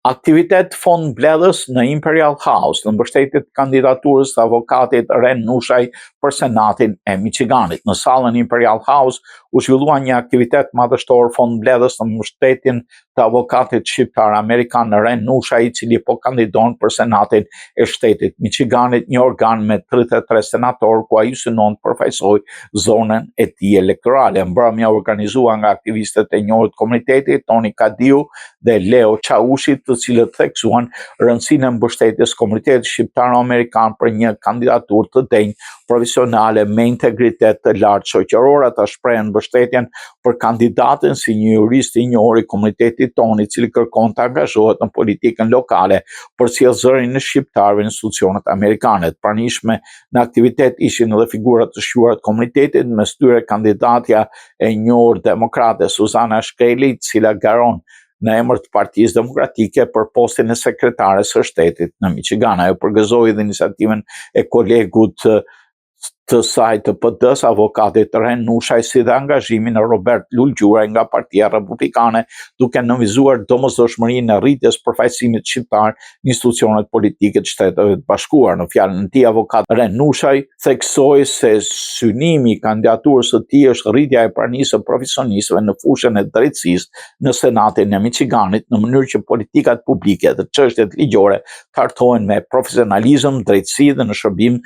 Aktivitet fond mbledhës në Imperial House në mbështetje të kandidaturës të avokatit Ren Nushaj për Senatin e Michiganit. Në sallën Imperial House u zhvillua një aktivitet madhështor fond mbledhës në mbështetjen të avokatit shqiptar amerikan Ren Nushaj, i cili po kandidon për Senatin e shtetit Michiganit, një organ me 33 senator, ku ai synon të përfaqësojë zonën e tij elektorale. Mbrëmja organizua nga aktivistët e njohur të komunitetit Toni Kadiu dhe Leo Çaushi, të cilët theksuan rëndësinë e mbështetjes komunitetit shqiptaro-amerikan për një kandidaturë të denjë, profesionale, me integritet të lartë shoqëror. Ata shprehen mbështetjen për kandidatin si një jurist i njohur i komunitetit tonë, i cili kërkon të angazhohet në politikën lokale për sjellë zërin e shqiptarëve në institucionet amerikane. Të pranishme në aktivitet ishin edhe figurat të shquara të komunitetit, mes tyre kandidatja e njohur demokrate Suzana Shkreli, e cila garon në emër të Partisë Demokratike për postin e sekretares së shtetit në Michigan. Ajo përgëzoi dhe iniciativën e kolegut të saj të PD-s, avokatit Ren Nushaj, si dhe angazhimin e Robert Lulgjuraj nga Partia Republikane, duke nënvizuar domosdoshmërinë e rritjes përfaqësimit shqiptar në institucionet politike të Shteteve të Bashkuara. Në fjalën e tij, avokat Ren Nushaj theksoi se synimi i kandidaturës së tij është rritja e pranisë së profesionistëve në fushën e drejtësisë në Senatin e Michiganit, në mënyrë që politikat publike dhe çështjet ligjore të hartohen me profesionalizëm, drejtësi dhe në shërbim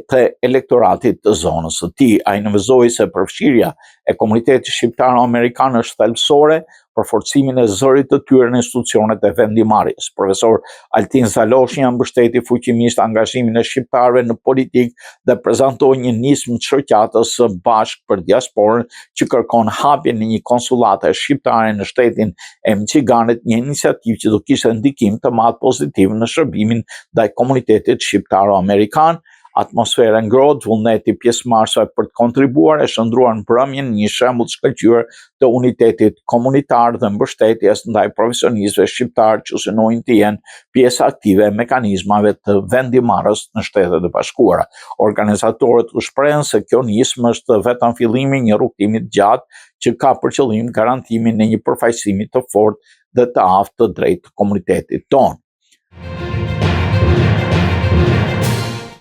të elektoratit të zonës së tij. Ai nënvizoi se përfshirja e komunitetit shqiptaro-amerikan është thelbësore për forcimin e zërit të tyre në institucionet e vendimarrjes. Profesor Altin Zaloshnja mbështeti fuqimisht angazhimin e shqiptarëve në politikë dhe prezantoi një nismë të shoqatës së bashk për diasporën që kërkon hapjen e një konsullate shqiptare në shtetin e Michiganit, një iniciativë që do kishte ndikim të madh pozitiv në shërbimin ndaj komunitetit shqiptaro-amerikan. Atmosfera ngrohtë, vullneti pjesëmarrësve për të kontribuar e shndruar në mbrëmjen një shembull të shkëlqyer të unitetit komunitar dhe mbështetjes ndaj profesionistëve shqiptar që synojnë të jenë pjesë aktive e mekanizmave të vendimarrjes në Shtetet e Bashkuara. Organizatorët u shprehen se kjo nismë është vetëm fillimi i një rrugtimi të gjatë që ka për qëllim garantimin e një përfaqësimi të fortë dhe të aftë të drejtë të komunitetit tonë.